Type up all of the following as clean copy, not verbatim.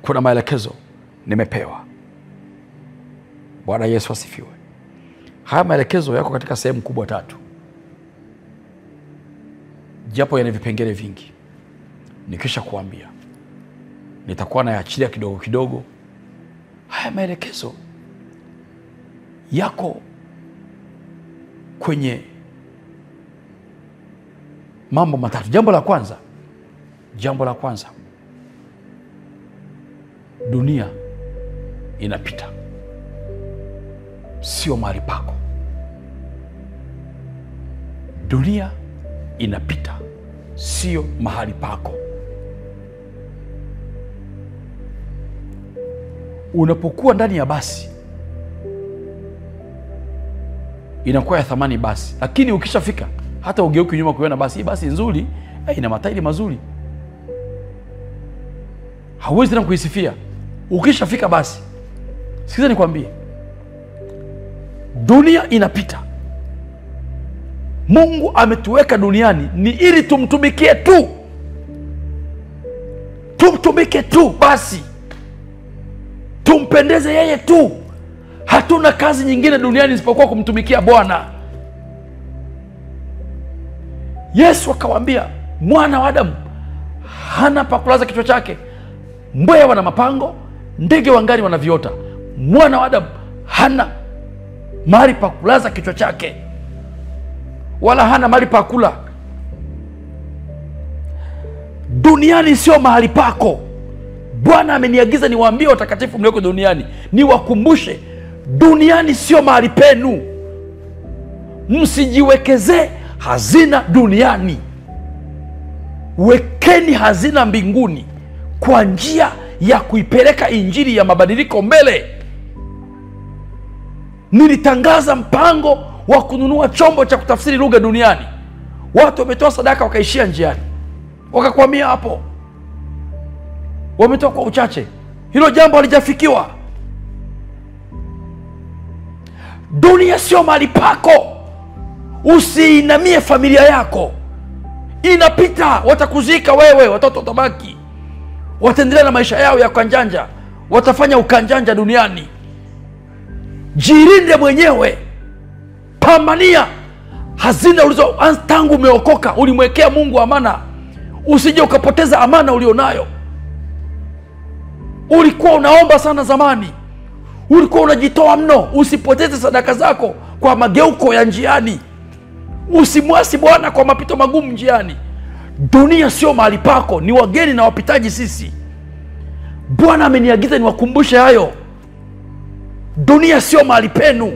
kuna maelekezo nimepewa. Bwana Yesu asifiwe. Haya maelekezo yako katika sehemu kubwa 3. Japo yana vipengele vingi. Nikisha kuambia nitakuwa nayaachilia kidogo kidogo. Haya maelekezo yako kwenye mambo 3. Jambo la kwanza, dunia inapita, sio mahali pako. Dunia inapita, sio mahali pako. Unapokuwa ndani ya basi inakuwa ya thamani basi, lakini ukishafika hata ugeuki nyuma kuona basi, hii basi nzuri, ina matairi mazuri, hauwezi tena kuisifia. Ukishafika basi, sikiza nikwambie, dunia inapita. Mungu ametuweka duniani ni ili tumtumikie tu. Tumtumike tu basi. Tumpendeze yeye tu. Hatuna kazi nyingine duniani isipokuwa kumtumikia Bwana. Yesu akawaambia, mwana wa Adamu hana pa kulaza kichwa chake. Mbweha wana mapango, ndege wa angani wana viota. Mwana wa Adamu hana mahali pa kulaza kichwa chake, wala hana mahali pa kula. Duniani sio mahali pako. Bwana ameniagiza niwaambie watakatifu mlioko duniani, niwakumbushe, duniani sio mahali penu. Msijiwekeze hazina duniani. Wekeni hazina mbinguni kwa njia ya kuipeleka injili ya mabadiliko mbele. Nilitangaza mpango wa kununua chombo cha kutafsiri lugha duniani. Watu wametoa sadaka wakaishia njiani, wakakwamia hapo, wametoa kwa uchache. Hilo jambo halijafikiwa. Dunia sio mahali pako. Usiinamie familia yako. Inapita, watakuzika wewe, watoto watabaki, wataendelea na maisha yao ya kanjanja, watafanya ukanjanja duniani. Jirinde mwenyewe. Pambania hazina ulizo tangu umeokoka. Ulimwekea Mungu amana, usije ukapoteza amana ulionayo. Ulikuwa unaomba sana zamani, ulikuwa unajitoa mno, usipoteze sadaka zako kwa mageuko ya njiani. Usimwasi Bwana kwa mapito magumu njiani. Dunia sio mahali pako, ni wageni na wapitaji sisi. Bwana ameniagiza niwakumbushe hayo. Dunia sio mahali penu.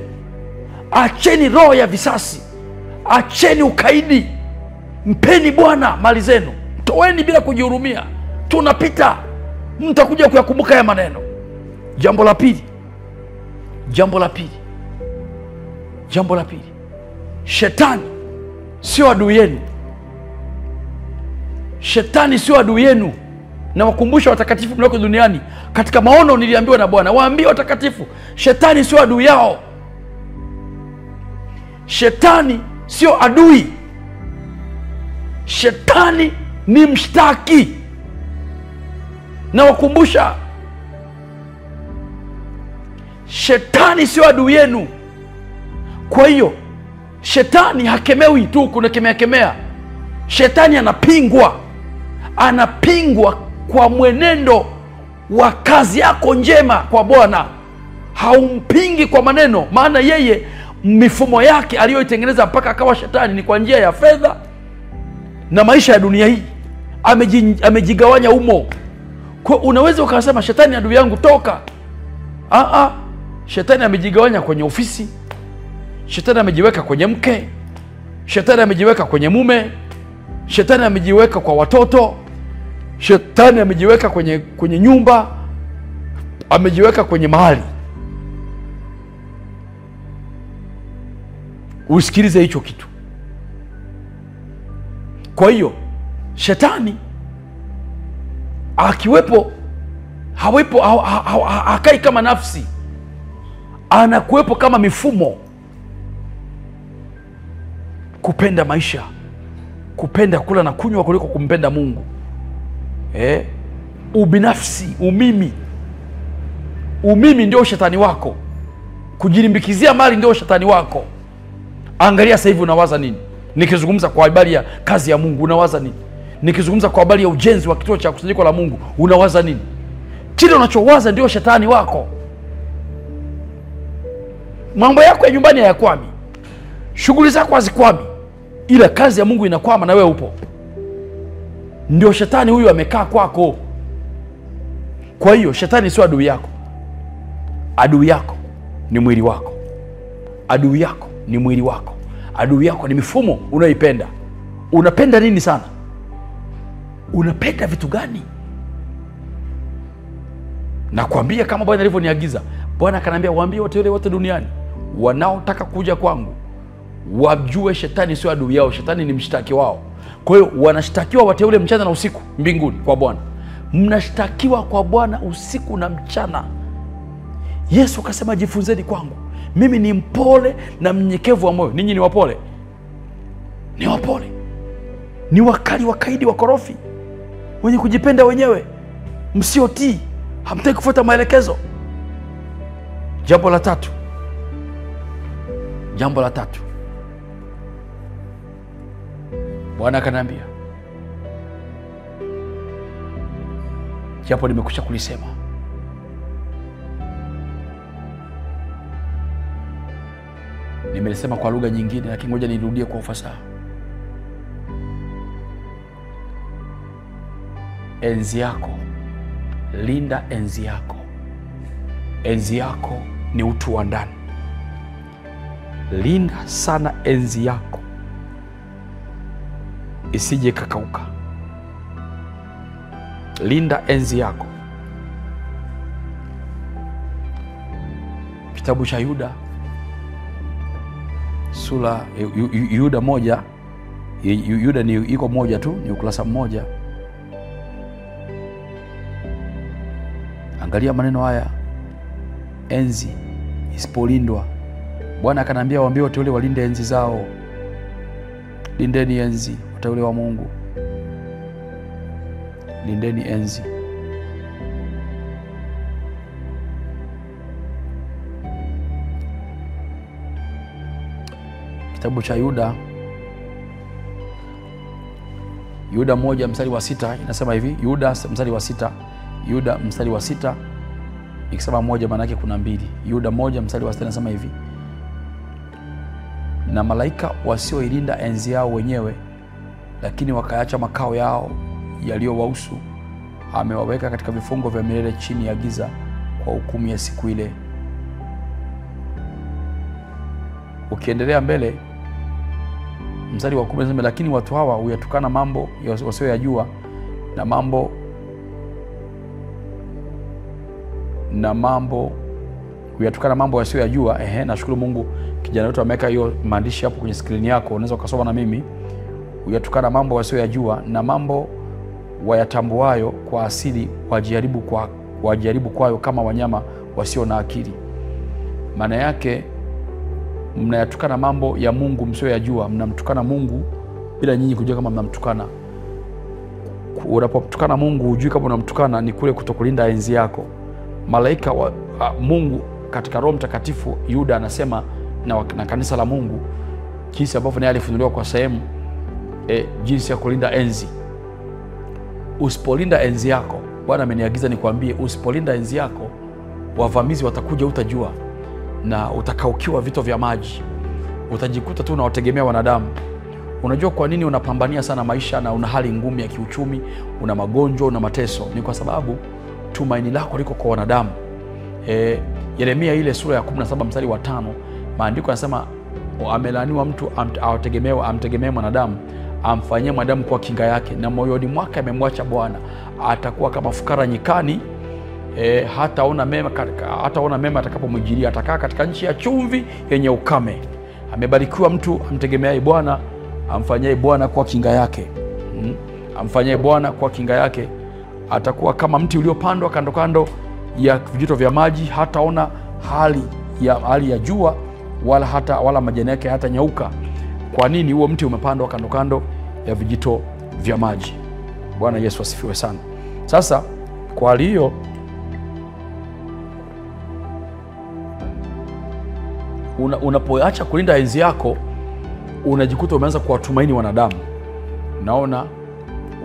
Acheni roho ya visasi, acheni ukaidi, mpeni Bwana mali zenu, toeni bila kujihurumia. Tunapita, mtakuja kuyakumbuka ya maneno. Jambo la pili, shetani sio adui yenu. Shetani sio adui yenu. Na wakumbusha watakatifu mlioko duniani, katika maono niliambiwa na Bwana, waambie watakatifu, shetani sio adui yao. Shetani sio adui. Shetani ni mshtaki. Na wakumbusha, shetani sio adui yenu. Kwa hiyo shetani hakemewi tu kuna kemea. Shetani anapingwa kwa mwenendo wa kazi yako njema kwa Bwana. Haumpingi kwa maneno, maana yeye mifumo yake aliyoitengeneza mpaka akawa shetani ni kwa njia ya fedha na maisha ya dunia hii. Amejigawanya umo. Kwa unaweza ukasema shetani adui yangu, toka. Shetani amejigawanya kwenye ofisi. Shetani amejiweka kwenye mke. Shetani amejiweka kwenye mume. Shetani amejiweka kwa watoto. Shetani amejiweka kwenye nyumba. Amejiweka kwenye mahali. Usikilize hicho kitu. Kwa hiyo shetani akiwepo, hakai kama nafsi, anakuwepo kama mifumo. Kupenda maisha, kupenda kula na kunywa kuliko kumpenda Mungu. ubinafsi, umimi ndio shetani wako. Kujilimbikizia mali ndio shetani wako. Angalia sasa hivi unawaza nini? Nikizungumza kwa habari ya kazi ya Mungu, unawaza nini? Nikizungumza kwa habari ya ujenzi wa kituo cha kusanyiko la Mungu, unawaza nini? Kile unachowaza ndio shetani wako. Mambo yako ya nyumbani hayakwami, shughuli zako hazikwami, ila kazi ya Mungu inakwama na wewe upo. Ndio shetani huyu amekaa kwako. Kwa hiyo shetani sio adui yako. Adui yako ni mwili wako. Adui yako ni mwili wako. Adui yako ni mifumo unayoipenda. Unapenda nini sana? Unapenda vitu gani? Nakwambia kama Bwana alivyoniagiza. Bwana akaniambia waambie watu wote duniani wanaotaka kuja kwangu wajue shetani sio adui yao, shetani ni mshtaki wao. Kwa hiyo wanashtakiwa wateule mchana na usiku mbinguni kwa Bwana. Mnashtakiwa kwa Bwana usiku na mchana. Yesu akasema jifunzeni kwangu, mimi ni mpole na mnyenyekevu wa moyo. Ninyi ni wapole? Ni wapole? Ni wakali, wakaidi, wakorofi, wenye kujipenda wenyewe, msiotii, hamtaki kufuata maelekezo. Jambo la tatu, Bwana akaniambia, japo nimekwisha kulisema, nimelisema kwa lugha nyingine, lakini ngoja nirudie kwa ufasaha. Enzi yako, linda enzi yako. Enzi yako ni utu wa ndani. Linda sana enzi yako isije kakauka. Linda enzi yako. Kitabu cha Yuda sura Yuda moja. Yuda ni iko moja tu, ni ukurasa mmoja. Angalia maneno haya. Enzi isipolindwa, Bwana akaniambia waambie wateule walinde enzi zao. Lindeni enzi, wateule wa Mungu. Lindeni enzi. Kitabu cha Yuda moja mstari wa 6 inasema hivi. Yuda mstari wa 6. Yuda mstari wa 6. Ikisema moja maana yake kuna mbili. Yuda moja mstari wa 6 inasema hivi: na malaika wasioilinda enzi yao wenyewe, lakini wakaacha makao yao yaliyowahusu, amewaweka katika vifungo vya milele chini ya giza kwa hukumu ya siku ile. Ukiendelea mbele mstari wa 10 unasema, lakini watu hawa huyatukana mambo wasioyajua na mambo huyatukana mambo wasioyajua. Nashukuru Mungu kijana wetu ameweka hiyo maandishi hapo kwenye screen yako, unaweza ukasoma na mimi. Huyatukana mambo wasioyajua na mambo wayatambuayo kwa asili wajaribu kwayo kama wanyama wasio na akili. Maana yake mnayatukana mambo ya Mungu msioyajua, mnamtukana Mungu bila nyinyi kujua kama mnamtukana. Unapotukana Mungu hujui kama unamtukana, ni kule kutokulinda enzi yako. Malaika wa Mungu katika Roho Mtakatifu, Yuda anasema na kanisa la Mungu jinsi ambavyo naye alifunuliwa kwa sehemu jinsi ya kulinda enzi. Usipolinda enzi yako, Bwana ameniagiza nikwambie, usipolinda enzi yako, wavamizi watakuja, utajua, na utakaukiwa vito vya maji. Utajikuta tu unawategemea wanadamu. Unajua kwa nini unapambania sana maisha na una hali ngumu ya kiuchumi, una magonjwa, una mateso? Ni kwa sababu tumaini lako liko kwa wanadamu. Yeremia ile sura ya 17 mstari wa 5, maandiko yanasema amelaaniwa mtu amtegemee mwanadamu, amfanyie mwanadamu kwa kinga yake, na moyoni mwake amemwacha Bwana. Atakuwa kama fukara nyikani, hataona mema atakapomjilia. Atakaa katika nchi ya chumvi yenye ukame. Amebarikiwa mtu amtegemeaye Bwana, amfanyaye Bwana kwa kinga yake. Amfanyaye Bwana kwa kinga yake. Atakuwa kama mti uliopandwa kando kando ya vijito vya maji, hataona hali ya jua wala majani yake hata nyauka. Kwa nini? Huo mti umepandwa kando kando ya vijito vya maji. Bwana Yesu asifiwe sana. Sasa Kwa hiyo unapoacha kulinda enzi yako, unajikuta umeanza kuwatumaini wanadamu. Naona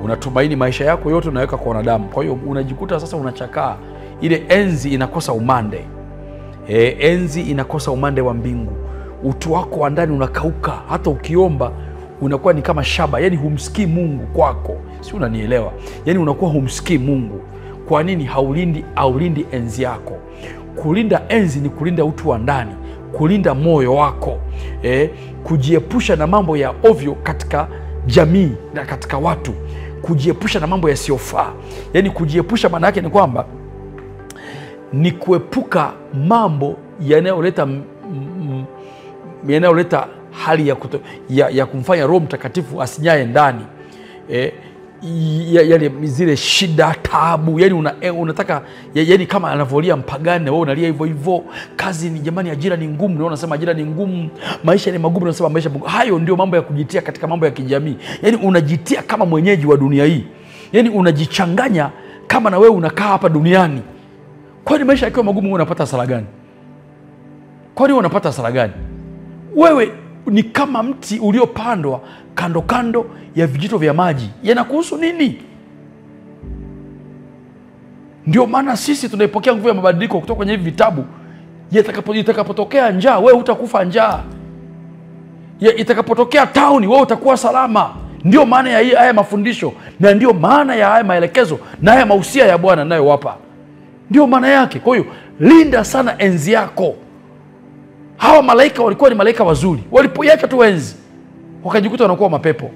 unatumaini maisha yako yote unaweka kwa wanadamu. Kwa hiyo unajikuta sasa unachakaa, ile enzi inakosa umande. Enzi inakosa umande wa mbingu. Utu wako wa ndani unakauka, hata ukiomba unakuwa ni kama shaba, yani humsikii Mungu kwako. Si unanielewa? Yani unakuwa humsikii Mungu. Kwa nini? Haulindi enzi yako. Kulinda enzi ni kulinda utu wa ndani, kulinda moyo wako, kujiepusha na mambo ya ovyo katika jamii na katika watu, kujiepusha na mambo yasiyofaa. Yani kujiepusha maana yake ni kwamba ni kuepuka mambo yanayoleta hali ya kumfanya Roho Mtakatifu asinyaye ndani. Yale zile shida, taabu, yani unataka yani kama anavolia mpagani, wewe unalia hivyo hivyo. Kazi ni jamani, ajira ni ngumu, na unasema ajira ni ngumu. Maisha ni magumu, unasema maisha magumu. Hayo ndio mambo ya kujitia katika mambo ya kijamii. Yani unajitia kama mwenyeji wa dunia hii. Yani unajichanganya kama na wewe unakaa hapa duniani. Kwani maisha yakiwa magumu wewe unapata hasara gani? Kwani unapata hasara gani? Wewe ni kama mti uliopandwa kando kando ya vijito vya maji. Yanakuhusu nini? Ndio maana sisi tunaipokea nguvu ya mabadiliko kutoka kwenye hivi vitabu. Itakapotokea njaa, wewe hutakufa njaa. Itakapotokea tauni, wewe utakuwa salama. Ndio maana ya haya mafundisho, na ndio maana ya haya maelekezo, na haya mahusia ya Bwana ninayowapa. Ndio maana yake. Kwa hiyo linda sana enzi yako. Hawa malaika walikuwa ni malaika wazuri. Walipoiacha tu enzi, wakajikuta wanakuwa mapepo.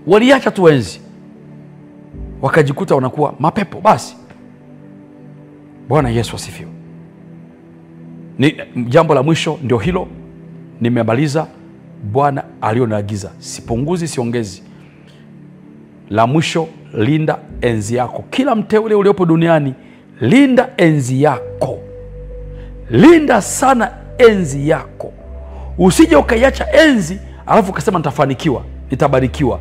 Waliacha tu enzi, wakajikuta wanakuwa mapepo. Basi Bwana Yesu asifiwe. Ni jambo la mwisho ndio hilo. Nimemaliza Bwana alionaagiza. Sipunguzi, siongezi. La mwisho, linda enzi yako. Kila mteule uliopo duniani, linda enzi yako. Linda sana enzi yako. Usije ukaiacha enzi alafu ukasema nitafanikiwa, nitabarikiwa.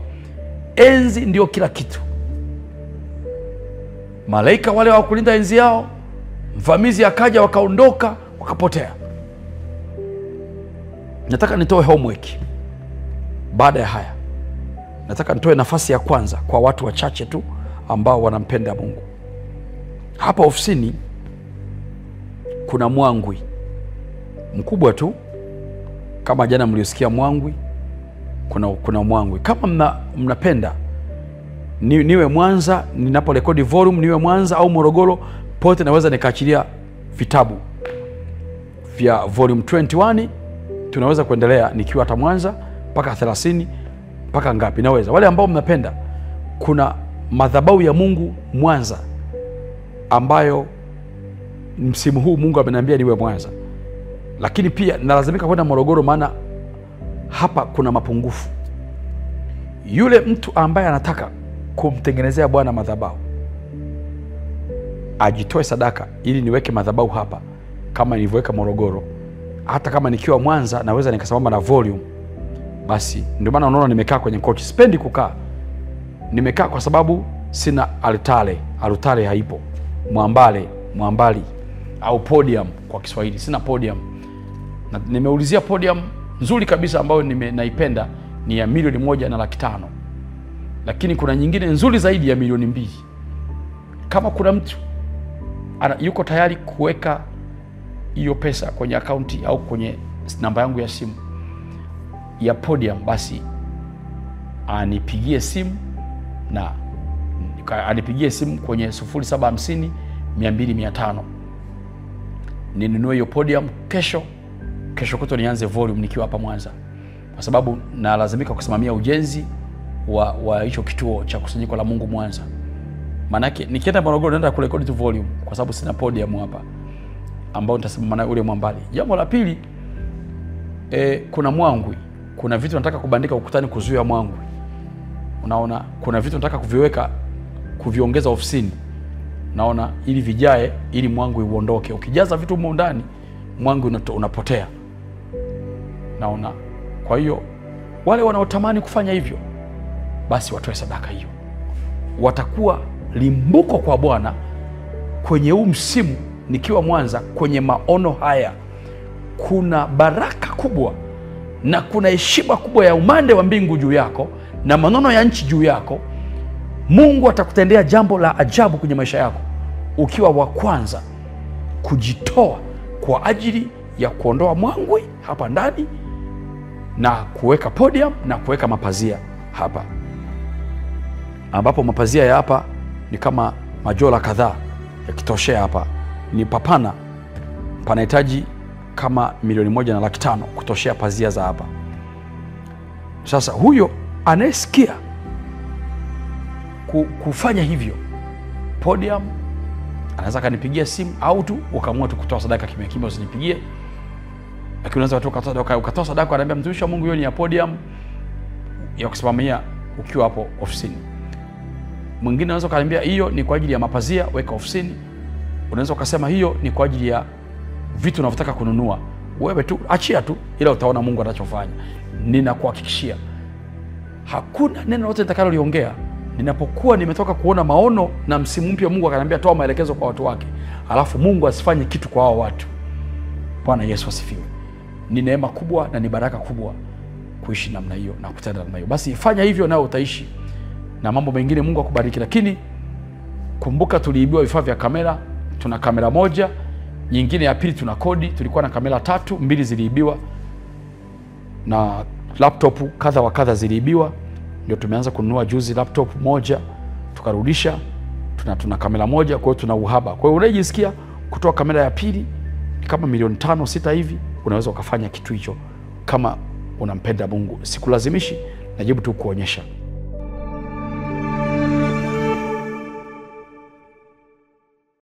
Enzi ndio kila kitu. Malaika wale hawakulinda enzi yao, mvamizi akaja wakaondoka, wakapotea. Nataka nitoe homework. Baada ya haya, nataka nitoe nafasi ya kwanza kwa watu wachache tu ambao wanampenda Mungu. Hapa ofisini kuna mwangwi mkubwa tu, kama jana mliosikia mwangwi. Kuna mwangwi. Kama mnapenda niwe Mwanza ninaporekodi volume, niwe Mwanza au Morogoro, pote naweza nikaachilia vitabu vya volume 21. Tunaweza kuendelea nikiwa hata Mwanza mpaka 30 mpaka ngapi naweza. Wale ambao mnapenda, kuna madhabahu ya Mungu Mwanza ambayo msimu huu Mungu ameniambia niwe Mwanza. Lakini pia nalazimika kwenda Morogoro, maana hapa kuna mapungufu. Yule mtu ambaye anataka kumtengenezea Bwana madhabahu, ajitoe sadaka ili niweke madhabahu hapa kama nilivyoweka Morogoro. Hata kama nikiwa Mwanza naweza nikasimama na volume. Basi ndio maana unaona nimekaa kwenye kochi. Sipendi kukaa. Nimekaa kwa sababu sina altare. Altare haipo. Mwambali au podium kwa Kiswahili. Sina podium. Na nimeulizia podium nzuri kabisa ambayo naipenda ni ya 1,500,000. Lakini kuna nyingine nzuri zaidi ya 2,000,000. Kama kuna mtu yuko tayari kuweka hiyo pesa kwenye akaunti au kwenye namba yangu ya simu ya podium, basi anipigie simu kwenye 0750 200 500. Ninunue hiyo podium kesho kutwa nianze volume nikiwa hapa Mwanza. Kwa sababu nalazimika kusimamia ujenzi wa hicho kituo cha kusanyiko la Mungu Mwanza. Manake nikienda Morogoro naenda kurekodi tu volume kwa sababu sina podium hapa ambao nitasimama na ule mwambali. Jambo la pili, kuna mwangwi. Kuna vitu nataka kubandika ukutani kuzuia mwangwi. Unaona, kuna vitu nataka kuviongeza ofisini. Naona ili vijae, ili mwangwi uondoke. Ukijaza vitu humo ndani, mwangwi unapotea. Naona. Kwa hiyo wale wanaotamani kufanya hivyo, basi watoe sadaka hiyo. Watakuwa limbuko kwa Bwana kwenye huu msimu nikiwa Mwanza. Kwenye maono haya kuna baraka kubwa na kuna heshima kubwa ya umande wa mbingu juu yako na manono ya nchi juu yako. Mungu atakutendea jambo la ajabu kwenye maisha yako ukiwa wa kwanza kujitoa kwa ajili ya kuondoa mwangwi hapa ndani na kuweka podium na kuweka mapazia hapa, ambapo mapazia ya hapa ni kama majola kadhaa yakitoshea hapa. Ni papana, panahitaji kama 1,500,000 kutoshea pazia za hapa. Sasa huyo anayesikia kufanya hivyo, podium, anaweza kanipigia simu au tu ukaamua tu kutoa sadaka kimya kimya, usinipigie. Lakini unaweza ukatoa sadaka, ananiambia mtumishi wa Mungu, hiyo ni ya podium ya kusimamia ukiwa hapo ofisini. Mwingine anaweza kaniambia hiyo ni kwa ajili ya mapazia, weka ofisini. Unaweza ukasema hiyo ni kwa ajili ya vitu unavyotaka kununua. Wewe tu achia tu, ila utaona Mungu anachofanya. Ninakuhakikishia hakuna neno lolote nitakaloliongea ninapokuwa nimetoka kuona maono na msimu mpya Mungu akaniambia toa maelekezo kwa watu wake, alafu Mungu asifanye kitu kwa hao watu. Bwana Yesu asifiwe. Ni neema kubwa na ni baraka kubwa kuishi namna hiyo na kutenda namna hiyo. Basi fanya hivyo nao utaishi na mambo mengine. Mungu akubariki. Lakini kumbuka, tuliibiwa vifaa vya kamera. Tuna kamera moja, nyingine ya pili tuna kodi. Tulikuwa na kamera 3, 2 ziliibiwa na laptop kadha wa kadha ziliibiwa. Ndio tumeanza kununua juzi laptop moja tukarudisha. Tuna kamera moja, kwa hiyo tuna uhaba. Kwa hiyo unajisikia kutoa kamera ya pili kama 5,000,000 6 hivi, unaweza ukafanya kitu hicho kama unampenda Mungu. Sikulazimishi, najibu tu kuonyesha.